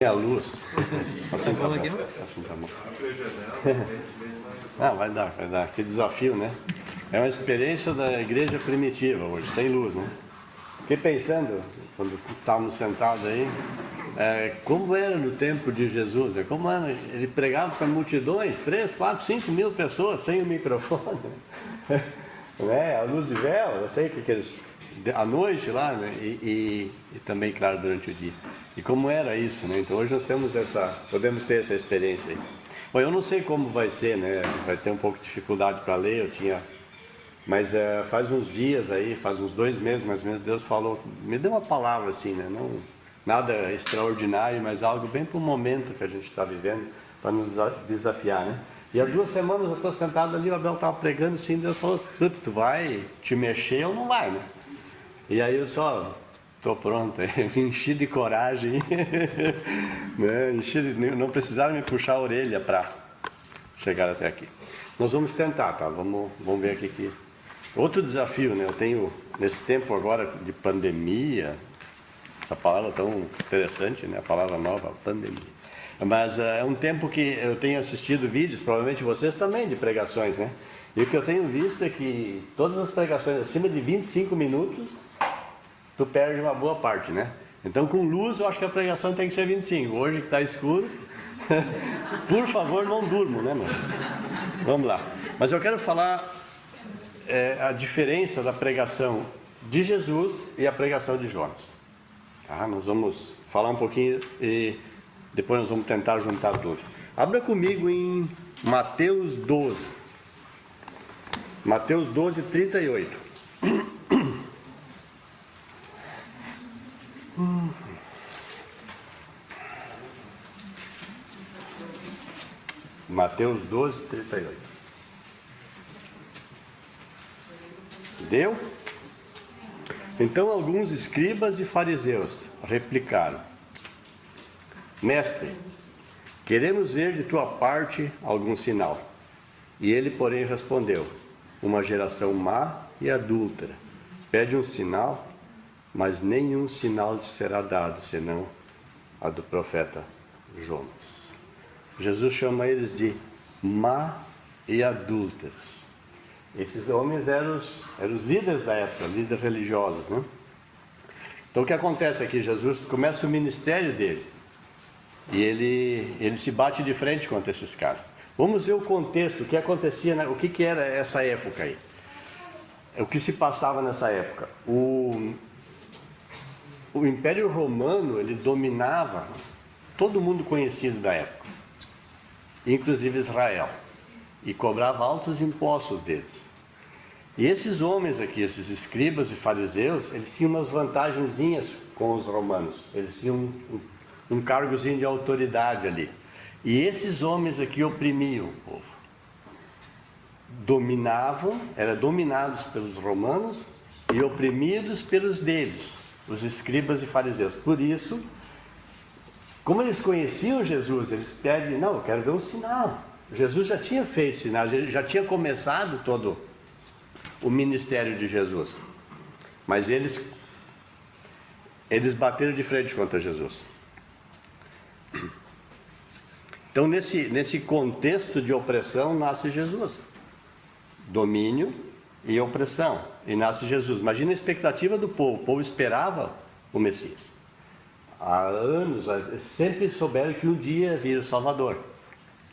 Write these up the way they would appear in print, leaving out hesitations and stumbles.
A luz. Assim tá bom. Assim tá bom. Vai dar. Que desafio, né? É uma experiência da igreja primitiva hoje, sem luz, né? Fiquei pensando, quando estávamos sentados aí, como era no tempo de Jesus, como era, ele pregava para multidões, 3, 4, 5 mil pessoas, sem o microfone, né? A luz de vela, eu sei que eles, à noite lá, né? E também, claro, durante o dia. E como era isso, né? Então hoje nós podemos ter essa experiência aí. Bom, eu não sei como vai ser, né? Vai ter um pouco de dificuldade para ler, mas faz uns dias aí, faz uns 2 meses mais ou menos, Deus falou, me deu uma palavra assim, né? Não, nada extraordinário, mas algo bem para o momento que a gente está vivendo, para nos desafiar, né? E há 2 semanas eu estou sentado ali, o Abel estava pregando assim, Deus falou, tu vai te mexer ou não vai, né? E aí eu só estou pronto, me enchi de coragem, né? Não precisaram me puxar a orelha para chegar até aqui. Nós vamos tentar, tá? Vamos ver aqui que... Outro desafio, né? Eu tenho, nesse tempo agora de pandemia, essa palavra tão interessante, né? A palavra nova, pandemia. Mas é um tempo que eu tenho assistido vídeos, provavelmente vocês também, de pregações, né? E o que eu tenho visto é que todas as pregações acima de 25 minutos, tu perde uma boa parte, né? Então com luz eu acho que a pregação tem que ser 25. Hoje que está escuro, por favor não durmo, né, mano? Vamos lá. Mas eu quero falar a diferença da pregação de Jesus e a pregação de Jonas. Tá? Nós vamos falar um pouquinho e depois nós vamos tentar juntar tudo. Abra comigo em Mateus 12. Mateus 12, 38. Mateus 12, 38. Deu? Então alguns escribas e fariseus replicaram: Mestre, queremos ver de tua parte algum sinal. E ele, porém, respondeu: uma geração má e adúltera pede um sinal, mas nenhum sinal lhe será dado, senão a do profeta Jonas. Jesus chama eles de má e adúlteros. Esses homens eram os líderes da época, líderes religiosos, né? Então o que acontece aqui? Jesus começa o ministério dele e ele se bate de frente contra esses caras. Vamos ver o contexto, o que acontecia, o que era essa época aí. O que se passava nessa época. O Império Romano, ele dominava todo mundo conhecido da época, inclusive Israel, e cobrava altos impostos deles. E esses homens aqui, esses escribas e fariseus, eles tinham umas vantagenzinhas com os romanos. Eles tinham um cargozinho de autoridade ali. E esses homens aqui oprimiam o povo. Eram dominados pelos romanos e oprimidos pelos deles, os escribas e fariseus. Por isso, como eles conheciam Jesus, eles pedem, não, eu quero ver um sinal. Jesus já tinha feito sinais, já tinha começado todo o ministério de Jesus. Mas eles bateram de frente contra Jesus. Então, nesse contexto de opressão, nasce Jesus. Domínio e opressão. E nasce Jesus. Imagina a expectativa do povo. O povo esperava o Messias. Há anos, sempre souberam que um dia viria o Salvador.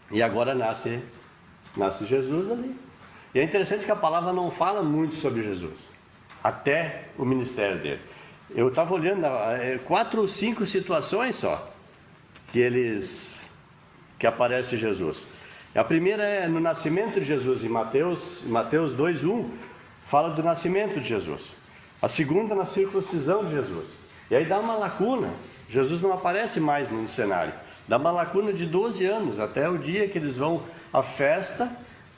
E agora nasce Jesus ali. E é interessante que a palavra não fala muito sobre Jesus, até o ministério dele. Eu estava olhando 4 ou 5 situações só que aparece Jesus. A primeira é no nascimento de Jesus, em Mateus 2:1, fala do nascimento de Jesus. A segunda na circuncisão de Jesus. E aí dá uma lacuna. Jesus não aparece mais no cenário. Dá uma lacuna de 12 anos, até o dia que eles vão à festa,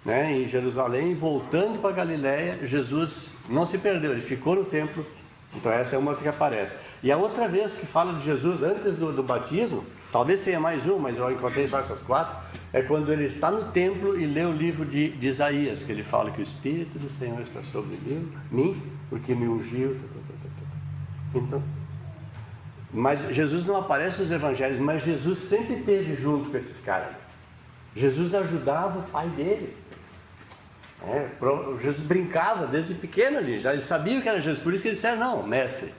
né, em Jerusalém, voltando para Galiléia. Jesus não se perdeu, ele ficou no templo. Então essa é uma que aparece. E a outra vez que fala de Jesus antes do batismo, talvez tenha mais um, mas eu encontrei só essas 4, é quando ele está no templo e lê o livro de Isaías, que ele fala que o Espírito do Senhor está sobre mim, porque me ungiu. Então, Mas Jesus não aparece nos evangelhos, mas Jesus sempre esteve junto com esses caras. Jesus ajudava o pai dele. Jesus brincava desde pequeno ali, já ele sabia que era Jesus, por isso que ele disseram, não, mestre,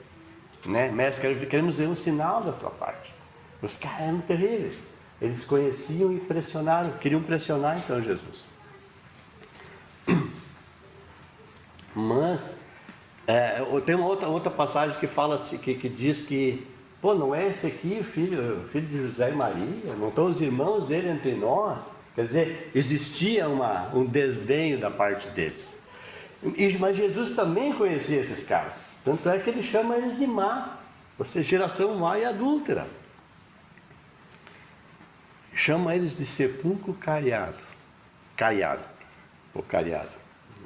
né? Mestre, queremos ver um sinal da tua parte. Os caras eram terríveis, eles conheciam e pressionaram, queriam pressionar então Jesus. Mas tem uma outra passagem que fala assim, que diz que, pô, não é esse aqui o filho de José e Maria? Não estão os irmãos dele entre nós? Quer dizer, existia um desdenho da parte deles. Mas Jesus também conhecia esses caras. Tanto é que ele chama eles de má, ou seja, geração má e adúltera. Chama eles de sepulcro caiado. Ou cariado.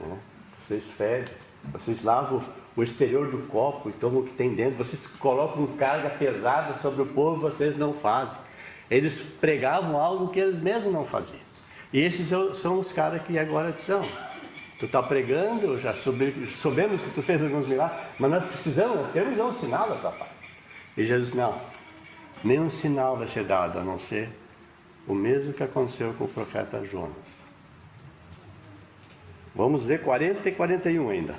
Né? Vocês fedem, vocês lavam o exterior do copo e tomam o que tem dentro. Vocês colocam carga pesada sobre o povo, vocês não fazem. Eles pregavam algo que eles mesmos não faziam. E esses são os caras que agora são. Tu está pregando, já soubemos que tu fez alguns milagres, mas nós queremos ver um sinal da tua parte. E Jesus disse, não, nenhum sinal vai ser dado, a não ser o mesmo que aconteceu com o profeta Jonas. Vamos ver 40 e 41 ainda.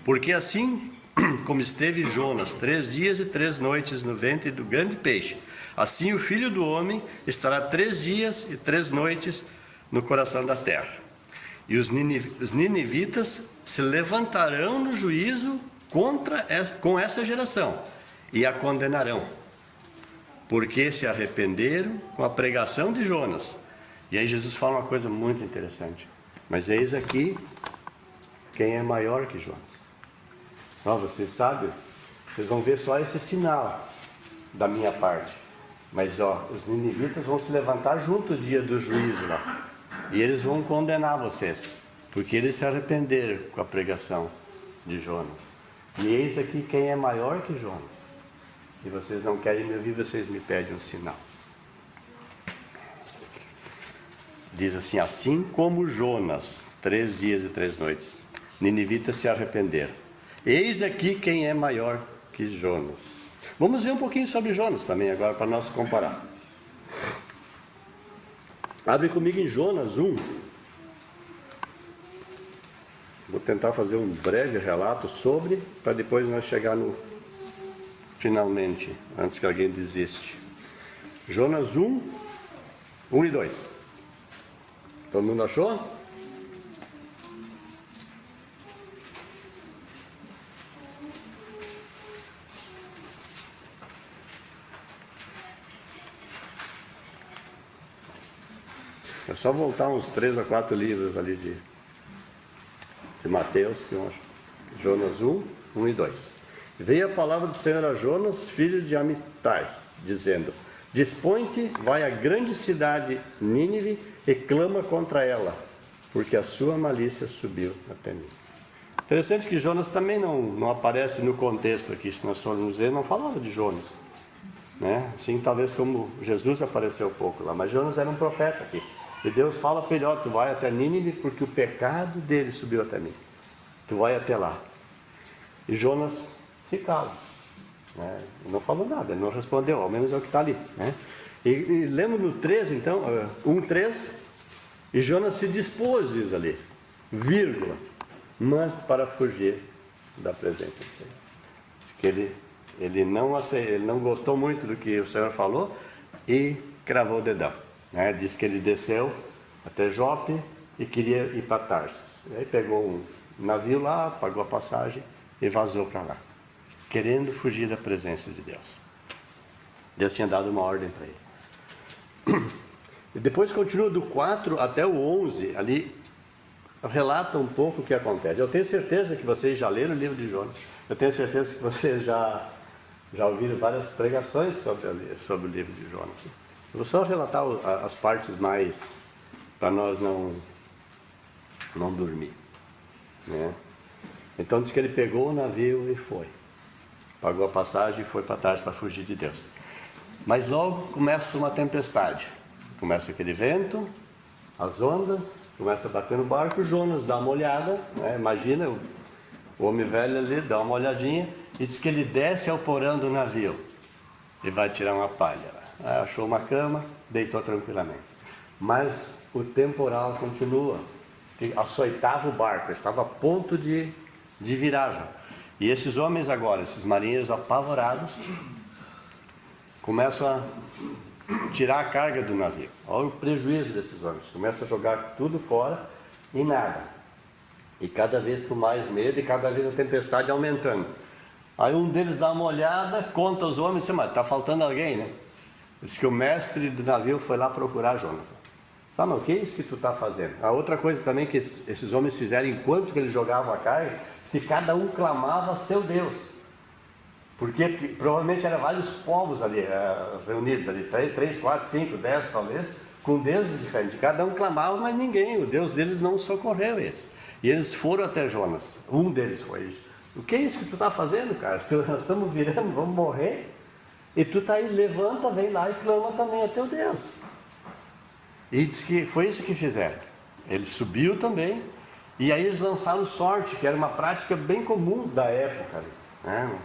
Porque assim como esteve Jonas 3 dias e 3 noites no ventre do grande peixe, assim o Filho do Homem estará 3 dias e 3 noites no coração da terra. E os ninivitas se levantarão no juízo com essa geração e a condenarão, porque se arrependeram com a pregação de Jonas. E aí Jesus fala uma coisa muito interessante. Mas eis aqui quem é maior que Jonas. Só vocês sabem, vocês vão ver só esse sinal da minha parte. Mas os ninivitas vão se levantar junto o dia do juízo lá. E eles vão condenar vocês, porque eles se arrependeram com a pregação de Jonas. E eis aqui quem é maior que Jonas. E vocês não querem me ouvir, vocês me pedem um sinal. Diz assim, assim como Jonas, 3 dias e 3 noites, ninivitas se arrependeram. Eis aqui quem é maior que Jonas. Vamos ver um pouquinho sobre Jonas também agora, para nós comparar. Abre comigo em Jonas 1. Vou tentar fazer um breve relato sobre, para depois nós chegar no finalmente, antes que alguém desiste. Jonas 1, 1 e 2. Todo mundo achou? É só voltar uns 3 a 4 livros ali de Mateus, que eu acho. Jonas 1, 1 e 2. Veio a palavra do Senhor a Jonas, filho de Amitai, dizendo: Dispõe-te, vai à grande cidade Nínive e clama contra ela, porque a sua malícia subiu até mim. Interessante que Jonas também não aparece no contexto aqui, se nós formos ver, não falava de Jonas. Né? Assim, talvez como Jesus apareceu pouco lá, mas Jonas era um profeta aqui. E Deus fala para ele, tu vai até Nínive porque o pecado dele subiu até mim. Tu vai até lá. E Jonas se cala. Né? Não falou nada, ele não respondeu, ao menos é o que está ali. Né? E lembra no 3, então, 1:3, e Jonas se dispôs, diz ali, vírgula, mas para fugir da presença do Senhor. Porque ele não gostou muito do que o Senhor falou e cravou o dedão. Né? Diz que ele desceu até Jope e queria ir para Tarsis. Aí pegou um navio lá, pagou a passagem e vazou para lá, querendo fugir da presença de Deus. Deus tinha dado uma ordem para ele. E depois continua do 4 até o 11, ali relata um pouco o que acontece. Eu tenho certeza que vocês já leram o livro de Jonas. Eu tenho certeza que vocês já ouviram várias pregações sobre o livro de Jonas. Eu vou só relatar as partes mais, para nós não dormir. Né? Então diz que ele pegou o navio e foi. Pagou a passagem e foi para trás para fugir de Deus. Mas logo começa uma tempestade. Começa aquele vento as ondas, começa a bater no barco, Jonas dá uma olhada, né? Imagina o homem velho ali, dá uma olhadinha, e diz que ele desce ao porão do navio e vai tirar uma palha. Achou uma cama, deitou tranquilamente. Mas o temporal continua, açoitava o barco, estava a ponto de virar já. E esses homens agora, esses marinheiros apavorados, começam a tirar a carga do navio. Olha o prejuízo desses homens. Começam a jogar tudo fora e nada. E cada vez com mais medo e cada vez a tempestade aumentando. Aí um deles dá uma olhada, conta os homens e diz, mas está faltando alguém, né? Diz que o mestre do navio foi lá procurar Jonas. Tá, mas o que é isso que tu está fazendo? A outra coisa também que esses homens fizeram enquanto que eles jogavam a carga, se cada um clamava a seu Deus. Porque provavelmente eram vários povos ali, reunidos ali, 3, 4, 5, 10 talvez, com deuses diferentes. Cada um clamava, mas ninguém, o Deus deles não socorreu eles. E eles foram até Jonas, um deles foi. O que é isso que tu está fazendo, cara? Nós estamos virando, vamos morrer. E tu está aí, levanta, vem lá e clama também a teu Deus. E diz que foi isso que fizeram. Ele subiu também, e aí eles lançaram sorte, que era uma prática bem comum da época, né?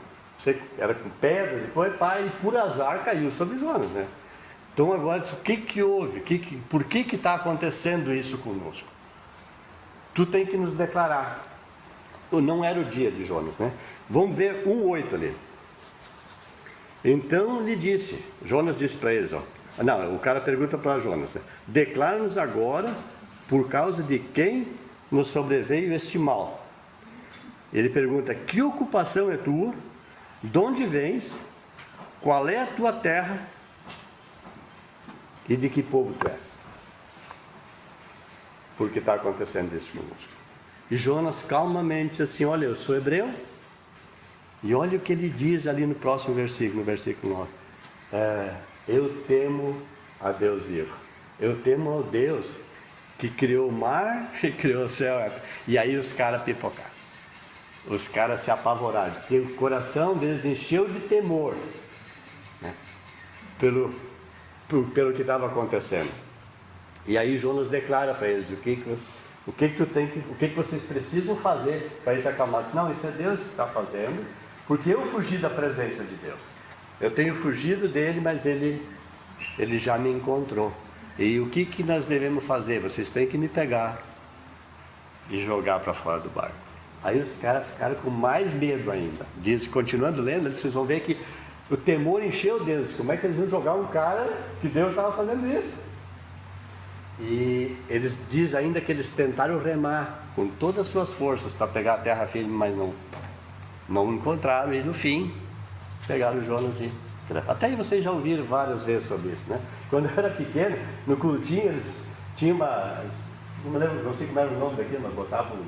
Era com pedra, depois pai, e por azar caiu sobre Jonas, né? Então agora, o que houve? Por que está acontecendo isso conosco? Tu tem que nos declarar. Não era o dia de Jonas, né? Vamos ver 1:8 ali. Então lhe disse, Jonas disse para eles, ó. Não, o cara pergunta para Jonas, né? Declara-nos agora por causa de quem nos sobreveio este mal. Ele pergunta, que ocupação é tua? De onde vens? Qual é a tua terra? E de que povo tu és? Porque está acontecendo isso conosco. E Jonas calmamente assim, olha, eu sou hebreu. E olha o que ele diz ali no próximo versículo, no versículo 9. Eu temo a Deus vivo. Eu temo ao Deus que criou o mar e criou o céu. E aí os caras pipocaram. Os caras se apavoraram. O coração deles encheu de temor, né? Pelo que estava acontecendo. E aí Jonas declara para eles o que vocês precisam fazer para isso acalmar. Não, isso é Deus que está fazendo, porque eu fugi da presença de Deus. Eu tenho fugido dele, mas ele já me encontrou. E o que nós devemos fazer? Vocês têm que me pegar e jogar para fora do barco. Aí os caras ficaram com mais medo ainda. Diz, continuando lendo, vocês vão ver que o temor encheu deles. Como é que eles iam jogar um cara que Deus estava fazendo isso? E eles dizem ainda que eles tentaram remar com todas as suas forças para pegar a terra firme, mas não encontraram. E no fim, pegaram Jonas e... Até aí vocês já ouviram várias vezes sobre isso, né? Quando eu era pequeno, no cultinho, eles tinham uma... Não me lembro, não sei como era o nome daquilo, mas botavam um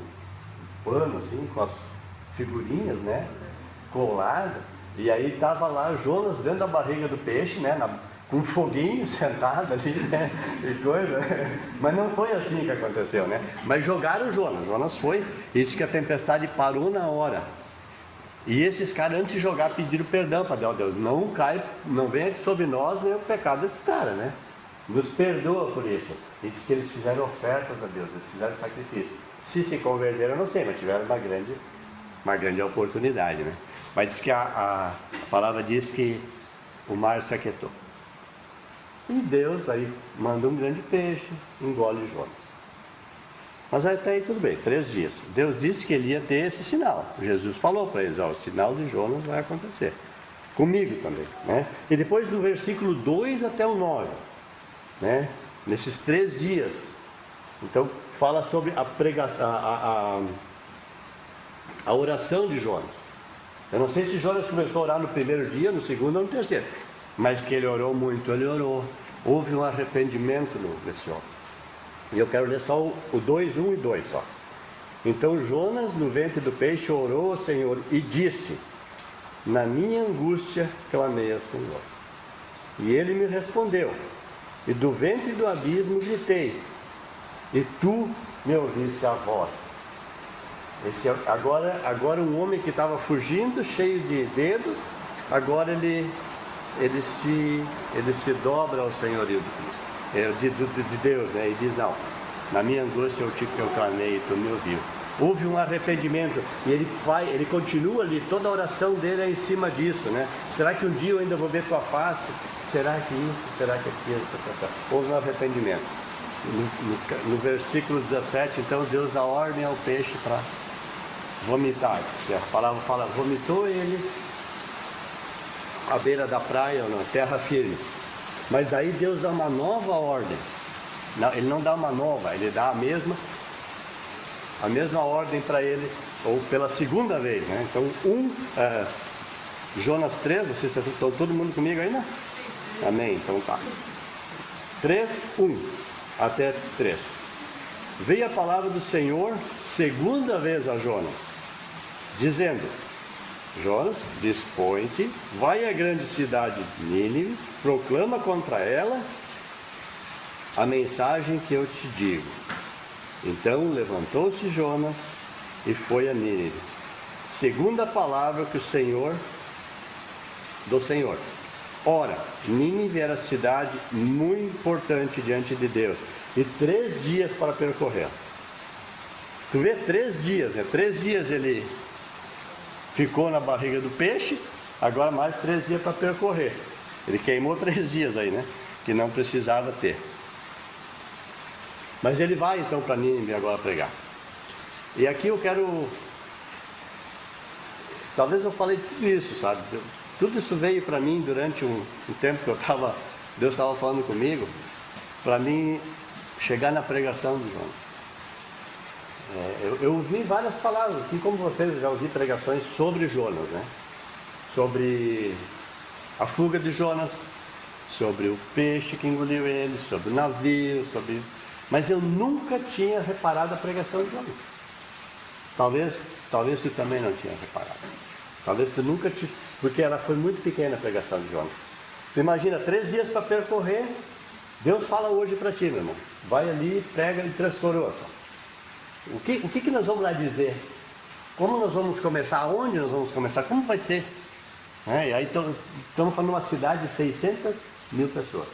pano assim, com as figurinhas, né? Colado. E aí estava lá Jonas dentro da barriga do peixe, né? Com um foguinho sentado ali, né? E coisa. Mas não foi assim que aconteceu, né? Mas jogaram o Jonas. Jonas foi e disse que a tempestade parou na hora. E esses caras, antes de jogar, pediram perdão para Deus. Não venha sobre nós nem o pecado desse cara, né? Nos perdoa por isso. E diz que eles fizeram ofertas a Deus, eles fizeram sacrifício. Se converteram, eu não sei, mas tiveram uma grande oportunidade, né? Mas diz que a palavra diz que o mar se aquietou. E Deus aí manda um grande peixe, engole Jonas. Mas até aí tudo bem, 3 dias. Deus disse que ele ia ter esse sinal. Jesus falou para eles, o sinal de Jonas vai acontecer. Comigo também, né? E depois do versículo 2 até o 9, né? Nesses 3 dias, então fala sobre a pregação, a oração de Jonas. Eu não sei se Jonas começou a orar no primeiro dia, no segundo ou no terceiro, mas que ele orou muito, ele orou. Houve um arrependimento nesse homem. E eu quero ler só o 2, 1 e 2 só. Então Jonas, no ventre do peixe, orou ao Senhor e disse: na minha angústia clamei ao Senhor. E ele me respondeu, e do ventre do abismo gritei, e tu me ouviste a voz. Agora um homem que estava fugindo, cheio de dedos, agora ele se dobra ao senhorio de Deus, né? E diz, não, Na minha angústia eu clamei e tu me ouviu. Houve um arrependimento e ele continua ali, toda a oração dele é em cima disso, né? Será que um dia eu ainda vou ver tua face? Será que isso? Será que aquilo? Houve um arrependimento. No versículo 17, então Deus dá ordem ao peixe para vomitar. A palavra fala, vomitou ele à beira da praia, na terra firme. Mas daí Deus dá uma nova ordem. Não, ele não dá uma nova, ele dá a mesma ordem para ele, ou pela segunda vez, né? Então, Jonas 3, vocês estão todo mundo comigo ainda? Amém, então tá. 3, 1 até 3. Veio a palavra do Senhor segunda vez a Jonas, dizendo: Jonas, dispõe-te, vai à grande cidade de Nínive, proclama contra ela a mensagem que eu te digo. Então levantou-se Jonas e foi a Nínive, segundo a palavra que do Senhor. Ora, Nínive era cidade muito importante diante de Deus, e 3 dias para percorrer. Tu vê, 3 dias, né? 3 dias ele ficou na barriga do peixe, agora mais 3 dias para percorrer. Ele queimou 3 dias aí, né? Que não precisava ter. Mas ele vai então para Nínive agora pregar. E aqui eu quero... Talvez eu falei tudo isso, sabe? Tudo isso veio para mim durante um tempo que Deus estava falando comigo, para mim chegar na pregação de Jonas. Eu ouvi várias palavras, assim como vocês já ouvi pregações sobre Jonas, né? Sobre a fuga de Jonas, sobre o peixe que engoliu ele, sobre o navio, mas eu nunca tinha reparado a pregação de Jonas. Talvez tu também não tinha reparado. Talvez tu nunca porque ela foi muito pequena a pregação de Jonas. Tu imagina, 3 dias para percorrer, Deus fala hoje para ti, meu irmão. Vai ali, prega e transforma. O que nós vamos lá dizer? Como nós vamos começar? Aonde nós vamos começar? Como vai ser? E aí estamos falando de uma cidade de 600 mil pessoas.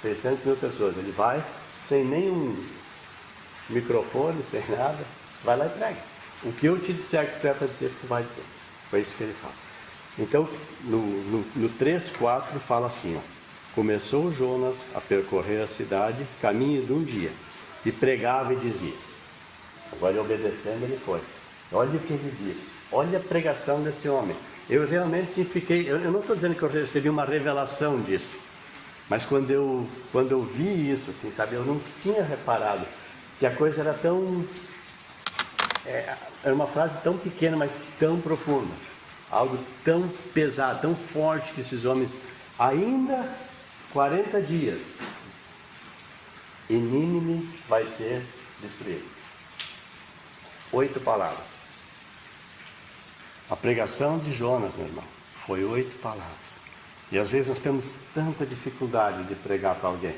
600 mil pessoas. Ele vai sem nenhum microfone, sem nada. Vai lá e prega. O que eu te disser que tu é para dizer, tu vai dizer. Foi isso que ele fala. Então, no 3:4 fala assim, ó. Começou Jonas a percorrer a cidade, caminho de um dia, e pregava e dizia. Agora ele obedecendo, ele foi. Olha o que ele disse. Olha a pregação desse homem. Eu realmente fiquei... Eu não estou dizendo que eu recebi uma revelação disso. Mas quando eu vi isso, assim, sabe? Eu não tinha reparado que a coisa era tão... Era uma frase tão pequena, mas tão profunda. Algo tão pesado, tão forte, que esses homens... Ainda 40 dias e Nínive vai ser destruído. 8 palavras. A pregação de Jonas, meu irmão, foi 8 palavras. E às vezes nós temos tanta dificuldade de pregar para alguém,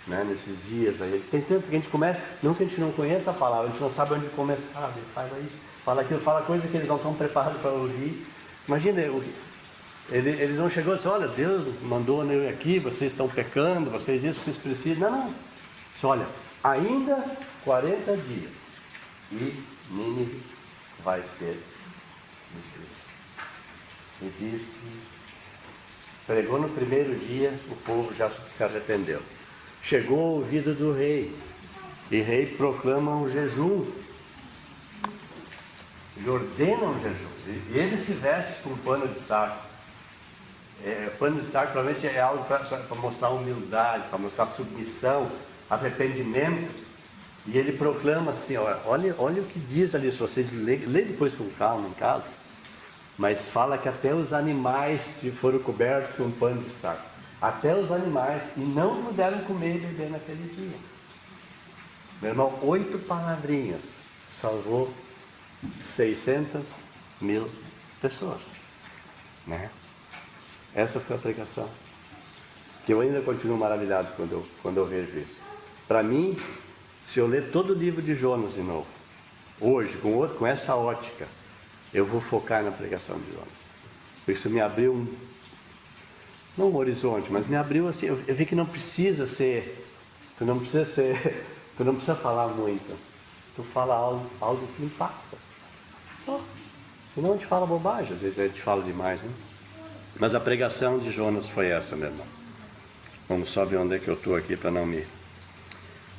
né? Nesses dias aí, tem tanto que a gente começa, não que a gente não conheça a palavra, a gente não sabe onde começar. Ele fala isso, fala aquilo, fala coisa que eles não estão preparados para ouvir. Imagina, eles não chegou e disse, olha, Deus mandou eu aqui, vocês estão pecando, vocês precisam. Não. Disse, olha, ainda 40 dias e Nínive vai ser destruída. E disse, pregou no primeiro dia, o povo já se arrependeu. Chegou ao ouvido do rei, e o rei proclama um jejum. Ele ordena um jejum. E ele se veste com pano de saco. Pano de saco provavelmente é algo para mostrar humildade, para mostrar submissão, arrependimento. E ele proclama assim, olha o que diz ali, se vocês lê depois com calma em casa, mas fala que até os animais foram cobertos com pano de saco. Até os animais, e não puderam comer e beber naquele dia. Meu irmão, 8 palavrinhas salvou 600 mil pessoas, né? Essa foi a pregação, que eu ainda continuo maravilhado quando eu vejo isso. Para mim, se eu ler todo o livro de Jonas de novo, hoje, com essa ótica, eu vou focar na pregação de Jonas. Isso me abriu não um horizonte, mas me abriu assim, eu vi que não precisa ser Tu não precisa falar muito. Tu fala algo que impacta. Só. Senão a gente fala bobagem, às vezes a gente fala demais, né? Mas a pregação de Jonas foi essa, meu irmão. Vamos só ver onde é que eu estou aqui para não me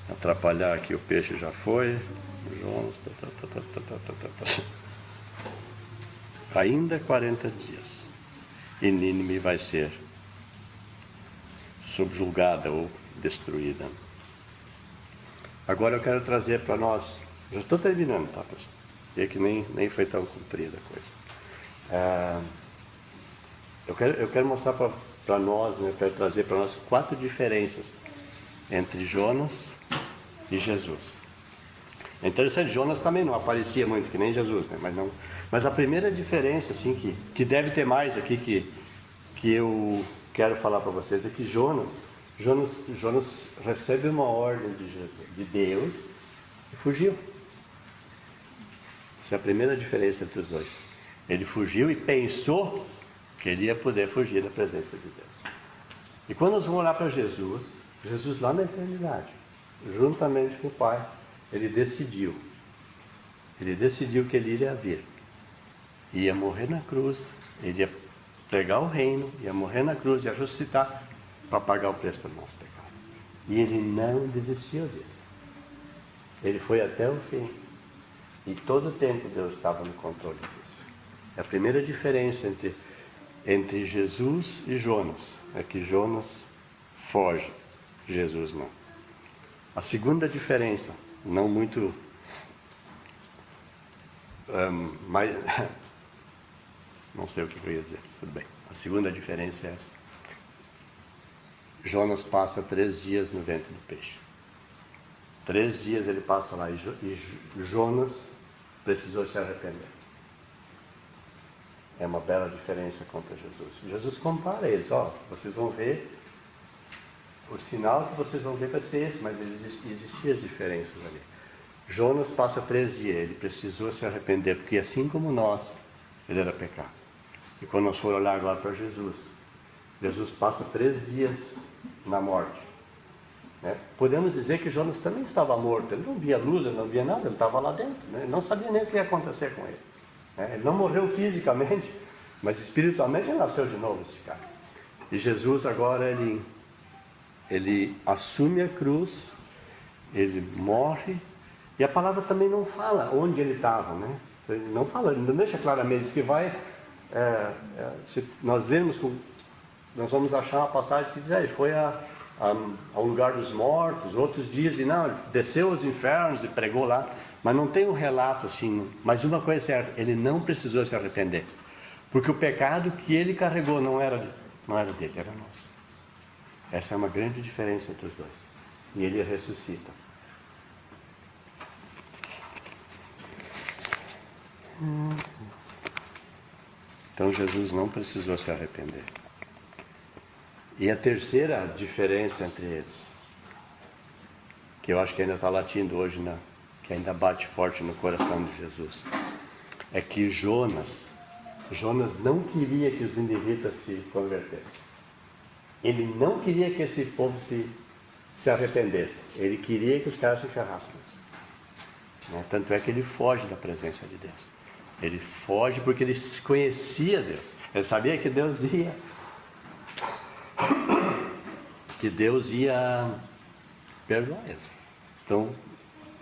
atrapalhar aqui. O peixe já foi. Jonas. Ainda 40 dias. E Nínive vai ser subjugada ou destruída. Agora eu quero trazer para nós. Já estou terminando, tá, pessoal? E que nem foi tão comprida a coisa. Eu quero mostrar para nós, né, quero trazer para nós 4 diferenças entre Jonas e Jesus. É interessante, Jonas também não aparecia muito, que nem Jesus, né? Mas a primeira diferença, assim, que deve ter mais aqui, que eu quero falar para vocês, é que Jonas recebe uma ordem de Deus e fugiu. Essa é a primeira diferença entre os dois. Ele fugiu e pensou que ele ia poder fugir da presença de Deus. E quando nós vamos olhar para Jesus lá na eternidade, juntamente com o Pai, ele decidiu que ele iria vir, ia morrer na cruz, ele ia pegar o reino, ia morrer na cruz, ia ressuscitar para pagar o preço pelo nosso pecado. E ele não desistiu disso. Ele foi até o fim. E todo o tempo Deus estava no controle disso. A primeira diferença entre Jesus e Jonas é que Jonas foge, Jesus não. A segunda diferença, não muito mais, não sei o que eu ia dizer, tudo bem. A segunda diferença é essa. Jonas passa 3 dias no ventre do peixe. 3 dias ele passa lá e Jonas precisou se arrepender. É uma bela diferença contra Jesus. Jesus compara eles, vocês vão ver, o sinal que vocês vão ver vai ser esse, mas existiam as diferenças ali. Jonas passa 3 dias, ele precisou se arrepender, porque assim como nós, ele era pecado. E quando nós formos olhar agora para Jesus passa 3 dias na morte. Né? Podemos dizer que Jonas também estava morto, ele não via luz, ele não via nada, ele estava lá dentro, né? Ele não sabia nem o que ia acontecer com ele. Né? Ele não morreu fisicamente, mas espiritualmente ele nasceu de novo, esse cara. E Jesus agora, ele assume a cruz, ele morre, e a palavra também não fala onde ele estava, né? Ele não fala, ele não deixa claramente, diz que vai, se nós lermos, nós vamos achar uma passagem que diz, ele foi ao lugar dos mortos, outros dizem, não, ele desceu aos infernos e pregou lá, mas não tem um relato assim. Mas uma coisa é certa, ele não precisou se arrepender, porque o pecado que ele carregou não era dele, era nosso. Essa é uma grande diferença entre os dois. E ele ressuscita. Então Jesus não precisou se arrepender. E a terceira diferença entre eles, que eu acho que ainda está latindo hoje, que ainda bate forte no coração de Jesus, é que Jonas não queria que os ninivitas se convertessem. Ele não queria que esse povo se arrependesse. Ele queria que os caras se ferrassem. Tanto é que ele foge da presença de Deus. Ele foge porque ele conhecia Deus. Ele sabia que Deus ia perdoar eles. Então,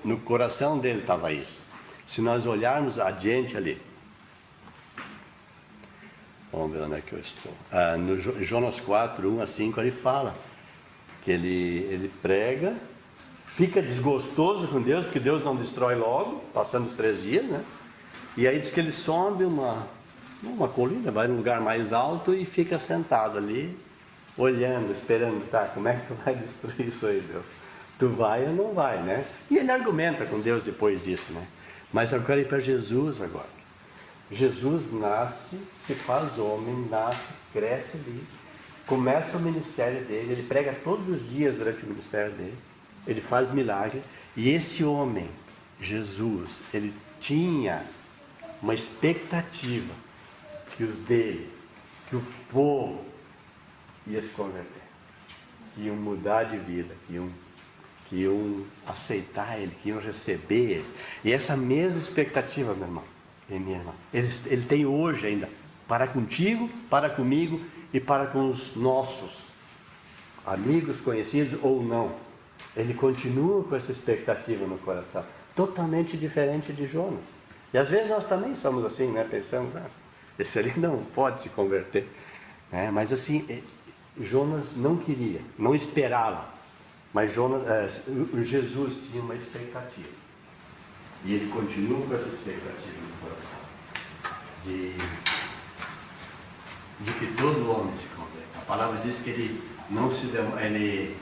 no coração dele estava isso. Se nós olharmos adiante ali, vamos ver onde é que eu estou. No Jonas 4, 1-5, ele fala que ele prega, fica desgostoso com Deus, porque Deus não destrói logo, passando os 3 dias, né? E aí diz que ele sobe uma colina, vai num lugar mais alto e fica sentado ali, olhando, esperando, como é que tu vai destruir isso aí, Deus? Tu vai ou não vai, né? E ele argumenta com Deus depois disso, né? Mas eu quero ir para Jesus agora. Jesus nasce, se faz homem, nasce, cresce ali, começa o ministério dele, ele prega todos os dias durante o ministério dele, ele faz milagre, e esse homem, Jesus, ele tinha uma expectativa que que o povo ia se converter, que iam mudar de vida, que que iam aceitar Ele, que iam receber Ele. E essa mesma expectativa, meu irmão e minha irmã, Ele tem hoje ainda, para contigo, para comigo e para com os nossos amigos, conhecidos ou não. Ele continua com essa expectativa no coração, totalmente diferente de Jonas. E às vezes nós também somos assim, né? Pensamos, esse ali não pode se converter. Mas assim, Jonas não queria, não esperava. Mas Jesus tinha uma expectativa. E ele continua com essa expectativa no coração. De que todo homem se converta. A palavra diz que ele não se demora, ele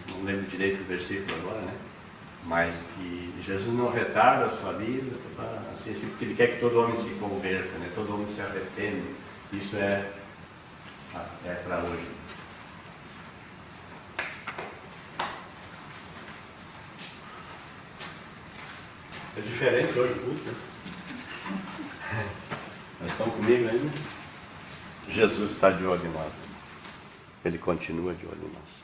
não lembro direito o versículo agora, né? Mas que Jesus não retarda a sua vida, assim, porque ele quer que todo homem se converta, né? Todo homem se arrependa. Isso é para hoje. É diferente hoje muito, né? Mas estão comigo ainda? Jesus está de olho em nós. Ele continua de olho em nós.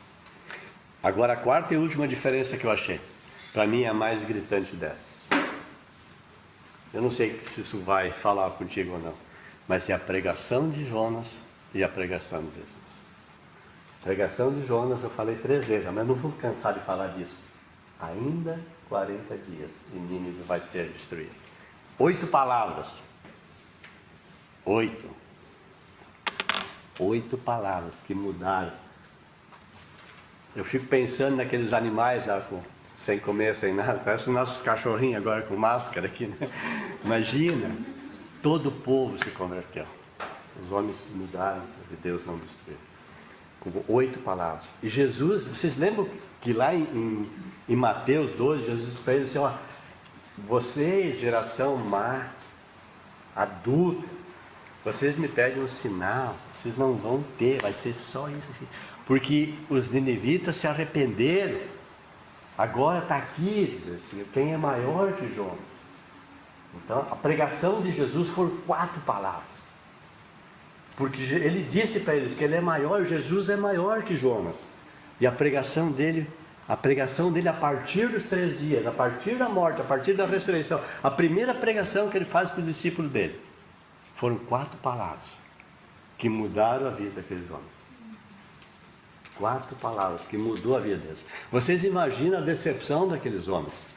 Agora a quarta e última diferença que eu achei, para mim é a mais gritante dessas. Eu não sei se isso vai falar contigo ou não, mas é a pregação de Jonas e a pregação de Jesus. A pregação de Jonas eu falei 3 vezes, mas não vou cansar de falar disso. Ainda 40 dias e Nínive vai ser destruído. 8 palavras. 8 palavras que mudaram. Eu fico pensando naqueles animais já sem comer, sem nada. Parece os nossos cachorrinhos agora com máscara aqui, né? Imagina, todo o povo se converteu. Os homens mudaram e Deus não destruiu. Com 8 palavras. E Jesus, vocês lembram que lá em Mateus 12, Jesus disse para eles assim, ó, vocês, geração má, adulta, vocês me pedem um sinal, vocês não vão ter, vai ser só isso assim. Porque os ninivitas se arrependeram. Agora está aqui, assim, quem é maior que Jonas? Então, a pregação de Jesus foram 4 palavras. Porque ele disse para eles que ele é maior, Jesus é maior que Jonas. E a pregação dele a partir dos 3 dias, a partir da morte, a partir da ressurreição, a primeira pregação que ele faz para os discípulos dele, foram 4 palavras que mudaram a vida daqueles homens. 4 palavras que mudou a vida deles. Vocês imaginam a decepção daqueles homens?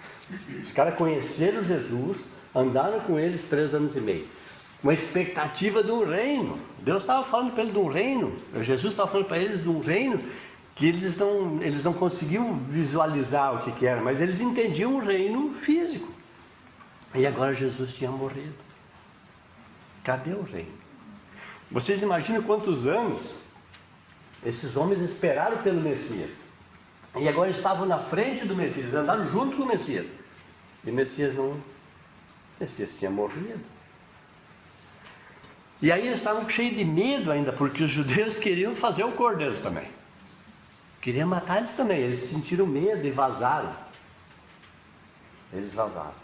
Os caras conheceram Jesus, andaram com eles 3 anos e meio. Uma expectativa de um reino. Deus estava falando para eles de um reino. Jesus estava falando para eles de um reino que eles não conseguiam visualizar o que era, mas eles entendiam um reino físico. E agora Jesus tinha morrido. Cadê o reino? Vocês imaginam quantos anos esses homens esperaram pelo Messias? E agora estavam na frente do Messias, andaram junto com o Messias. E o Messias tinha morrido. E aí eles estavam cheios de medo ainda, porque os judeus queriam fazer o cordeiro também. Queriam matar eles também. Eles sentiram medo e vazaram. Eles vazaram.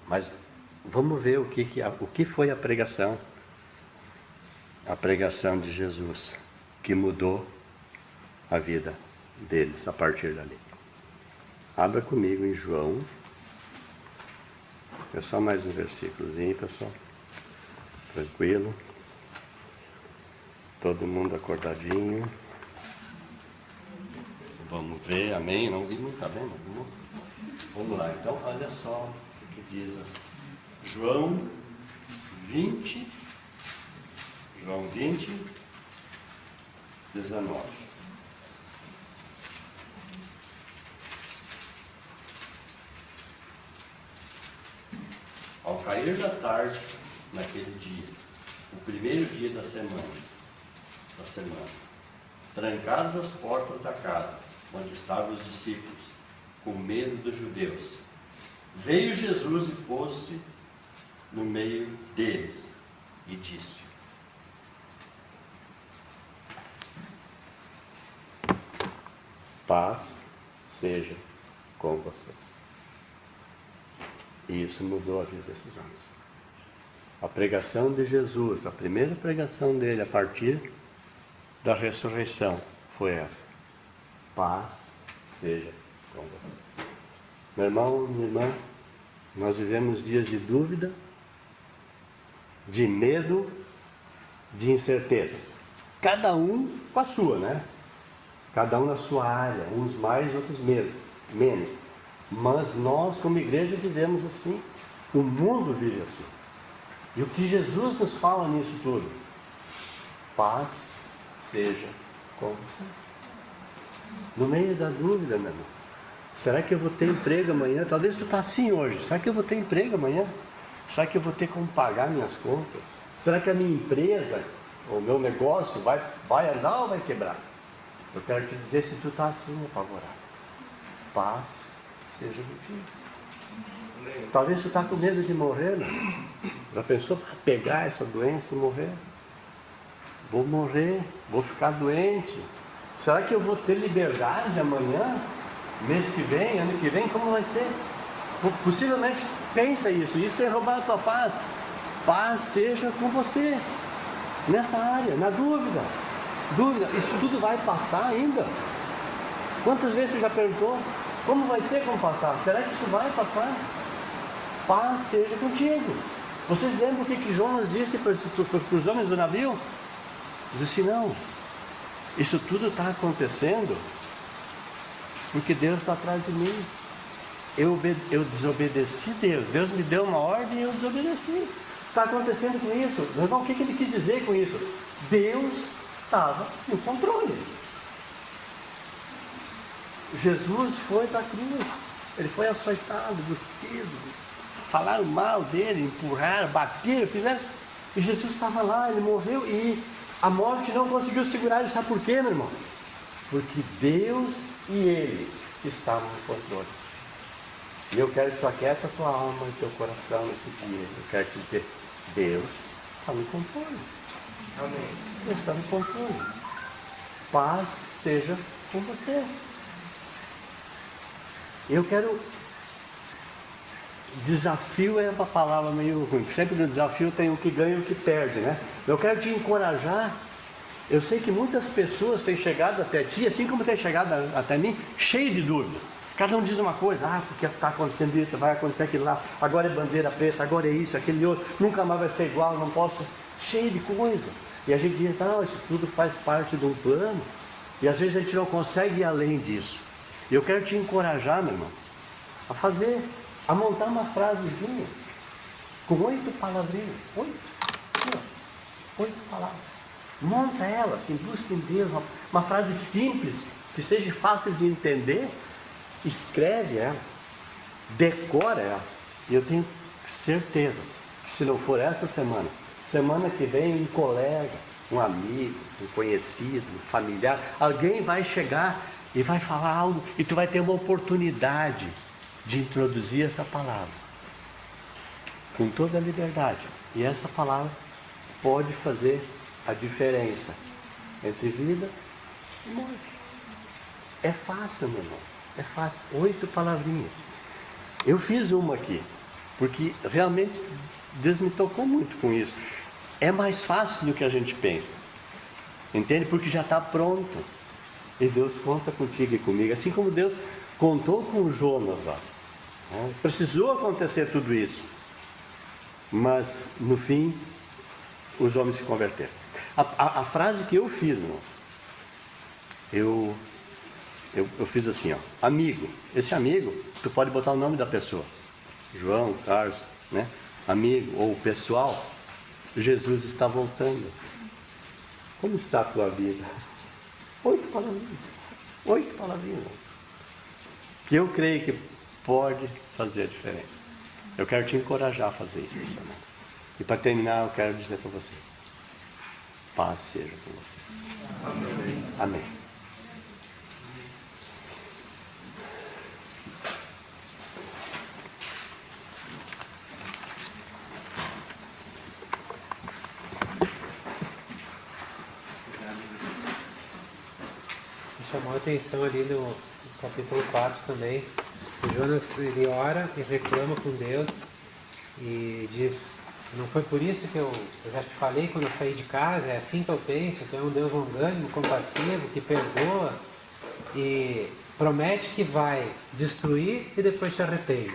Mas vamos ver o que foi a pregação. A pregação de Jesus, que mudou a vida deles a partir dali. Abra comigo em João. É só mais um versículozinho, pessoal. Tranquilo. Todo mundo acordadinho. Vamos ver, amém? Não vi, não está vendo? Vamos lá, então, olha só o que diz João 20, 19. Ao cair da tarde, naquele dia, o primeiro dia da semana, trancadas as portas da casa, onde estavam os discípulos, com medo dos judeus, veio Jesus e pôs-se no meio deles e disse: paz seja com vocês. E isso mudou a vida desses homens. A pregação de Jesus, a primeira pregação dele a partir da ressurreição foi essa: Paz seja com vocês. Meu irmão, minha irmã, nós vivemos dias de dúvida, de medo, de incertezas. Cada um com a sua, né? Cada um na sua área, uns mais, outros menos. Mas nós, como igreja, vivemos assim. O mundo vive assim. E o que Jesus nos fala nisso tudo? Paz seja com vocês. No meio da dúvida, meu irmão. Será que eu vou ter emprego amanhã? Talvez tu está assim hoje. Será que eu vou ter emprego amanhã? Será que eu vou ter como pagar minhas contas? Será que a minha empresa, o meu negócio vai andar ou vai quebrar? Eu quero te dizer, se tu está assim, apavorado, paz seja contigo. Talvez tu está com medo de morrer, né? Já pensou para pegar essa doença e morrer? Vou morrer, vou ficar doente. Será que eu vou ter liberdade amanhã, mês que vem, ano que vem? Como vai ser? Possivelmente, pensa isso tem roubado a tua paz. Paz seja com você, nessa área, na dúvida. Isso tudo vai passar ainda? Quantas vezes tu já perguntou? Como vai ser quando passar? Será que isso vai passar? Paz seja contigo. Vocês lembram o que Jonas disse para os homens do navio? Diz assim, não, isso tudo está acontecendo porque Deus está atrás de mim. Eu desobedeci Deus. Deus me deu uma ordem e eu desobedeci. Está acontecendo com isso. Irmão, o que ele quis dizer com isso? Deus estava no controle. Jesus foi para a cruz. Ele foi açoitado, cuspido. Falaram mal dele, empurraram, bateram, fizeram. E Jesus estava lá, ele morreu e a morte não conseguiu segurar ele. Sabe por quê, meu irmão? Porque Deus e ele estavam no controle. E eu quero que tu aquieta a tua alma e teu coração nesse dia. Eu quero te dizer, Deus está no controle. Amém. Deus está no controle. Paz seja com você. Eu quero... Desafio é uma palavra meio ruim. Sempre no desafio tem o que ganha e o que perde, né? Eu quero te encorajar. Eu sei que muitas pessoas têm chegado até ti, assim como tem chegado até mim, cheio de dúvida. Cada um diz uma coisa, porque está acontecendo isso, vai acontecer aquilo lá, agora é bandeira preta, agora é isso, aquele outro, nunca mais vai ser igual, não posso. Cheio de coisa. E a gente diz, não, isso tudo faz parte de um plano. E às vezes a gente não consegue ir além disso. E eu quero te encorajar, meu irmão, a fazer, a montar uma frasezinha com 8 palavrinhas. 8 palavras. Monta ela, assim, busca em Deus, uma frase simples, que seja fácil de entender. Escreve ela, decora ela. E eu tenho certeza que se não for essa semana que vem um colega, um amigo, um conhecido, um familiar, alguém vai chegar e vai falar algo e tu vai ter uma oportunidade de introduzir essa palavra com toda a liberdade. E essa palavra pode fazer a diferença entre vida e morte. É fácil, meu irmão. É fácil, 8 palavrinhas. Eu fiz uma aqui, porque realmente Deus me tocou muito com isso. É mais fácil do que a gente pensa. Entende? Porque já está pronto. E Deus conta contigo e comigo. Assim como Deus contou com o Jonas lá. Precisou acontecer tudo isso. Mas, no fim, os homens se converteram. A frase que eu fiz, irmão, eu fiz assim, amigo. Esse amigo, tu pode botar o nome da pessoa. João, Carlos, né? Amigo ou pessoal. Jesus está voltando. Como está a tua vida? 8 palavrinhas. 8 palavrinhas. Que eu creio que pode fazer a diferença. Eu quero te encorajar a fazer isso essa semana. E para terminar, eu quero dizer para vocês: paz seja com vocês. Amém. Amém. Chamou a atenção ali no capítulo 4 também. O Jonas, ele ora e reclama com Deus e diz: não foi por isso que eu já te falei quando eu saí de casa, é assim que eu penso, tu é um Deus longânimo, compassivo, que perdoa. e promete que vai destruir e depois se arrepende.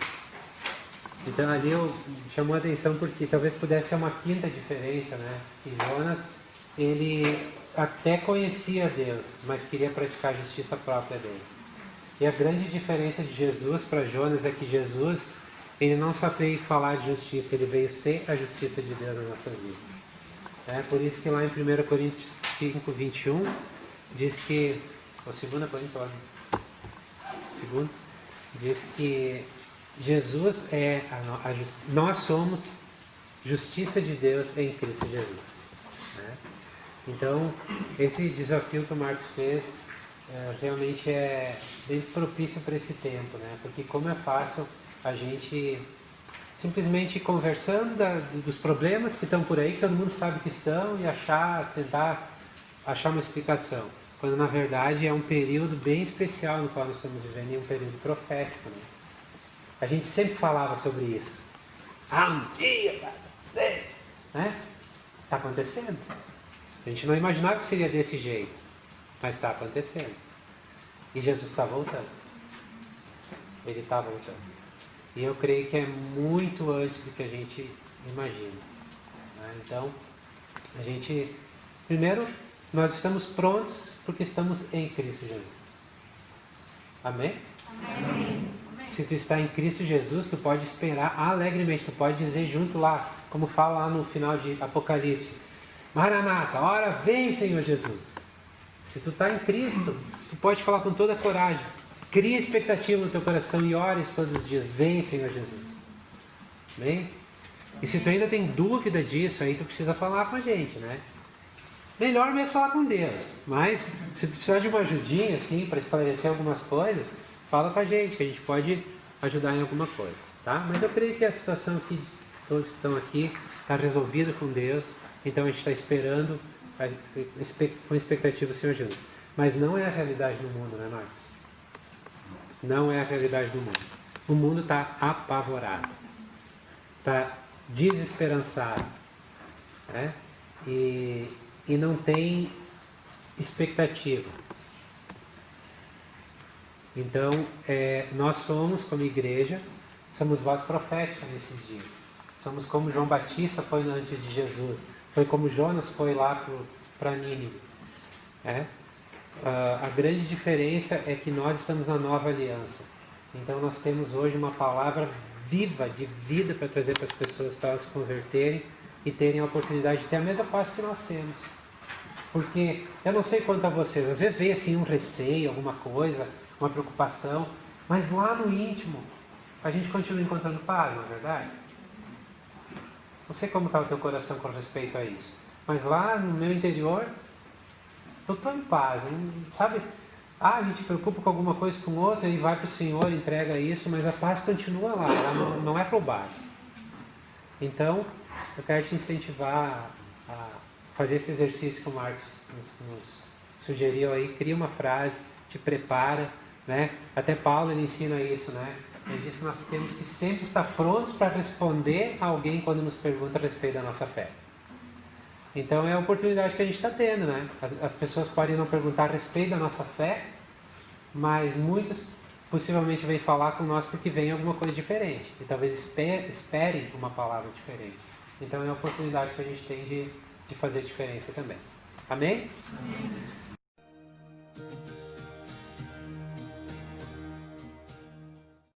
Então ali chamou a atenção porque talvez pudesse ser uma quinta diferença, né? Que Jonas, ele até conhecia Deus, mas queria praticar a justiça própria dele. E a grande diferença de Jesus para Jonas é que Jesus, ele não só veio falar de justiça, ele veio ser a justiça de Deus nas nossas vidas. É por isso que lá em 1 Coríntios 5, 21, diz que, ou 2 Coríntios, segundo, diz que Jesus é nós somos justiça de Deus em Cristo Jesus. Né? Então, esse desafio que o Marcos fez realmente é bem propício para esse tempo, né? Porque como é fácil a gente simplesmente conversando dos problemas que estão por aí, que todo mundo sabe que estão, e tentar achar uma explicação. Quando na verdade é um período bem especial no qual nós estamos vivendo, e um período profético, né? A gente sempre falava sobre isso. Um dia vai acontecer, né? Está acontecendo. A gente não imaginava que seria desse jeito, mas está acontecendo. E Jesus está voltando. Ele está voltando. E eu creio que é muito antes do que a gente imagina. Né? Então, a gente... Primeiro, nós estamos prontos porque estamos em Cristo Jesus. Amém? Amém. Se tu está em Cristo Jesus, tu pode esperar alegremente. Tu pode dizer junto lá, como fala lá no final de Apocalipse: Maranata, ora vem, Senhor Jesus. Se tu está em Cristo, tu pode falar com toda a coragem. Cria expectativa no teu coração e ores todos os dias. Vem, Senhor Jesus. Bem? E se tu ainda tem dúvida disso, aí tu precisa falar com a gente, né? Melhor mesmo falar com Deus. Mas se tu precisar de uma ajudinha, assim, para esclarecer algumas coisas, fala com a gente pode ajudar em alguma coisa, tá? Mas eu creio que a situação aqui, todos que estão aqui, está resolvida com Deus. Então a gente está esperando, com expectativa o Senhor Jesus. Mas não é a realidade do mundo, né, Marcos? Não é a realidade do mundo. O mundo está apavorado, está desesperançado, né? E não tem expectativa. Então, nós somos, como igreja, somos voz profética nesses dias. Somos como João Batista foi antes de Jesus. Foi como Jonas foi lá para Nínive. A grande diferença é que nós estamos na nova aliança. Então nós temos hoje uma palavra viva, de vida, para trazer para as pessoas, para elas se converterem e terem a oportunidade de ter a mesma paz que nós temos. Porque eu não sei quanto a vocês, às vezes vem assim um receio, alguma coisa, uma preocupação, mas lá no íntimo a gente continua encontrando paz, não é verdade? Não sei como está o teu coração com respeito a isso, mas lá no meu interior eu estou em paz, sabe? A gente preocupa com alguma coisa com outra e vai para o Senhor, entrega isso, mas a paz continua lá, ela não é roubada. Então, eu quero te incentivar a fazer esse exercício que o Marcos nos sugeriu aí. Cria uma frase, te prepara, né? Até Paulo ele ensina isso, né? Ele diz que nós temos que sempre estar prontos para responder a alguém quando nos pergunta a respeito da nossa fé. Então é a oportunidade que a gente está tendo, né? As pessoas podem não perguntar a respeito da nossa fé, mas muitos possivelmente vêm falar com nós porque vem alguma coisa diferente. E talvez esperem uma palavra diferente. Então é a oportunidade que a gente tem de fazer diferença também. Amém? Amém.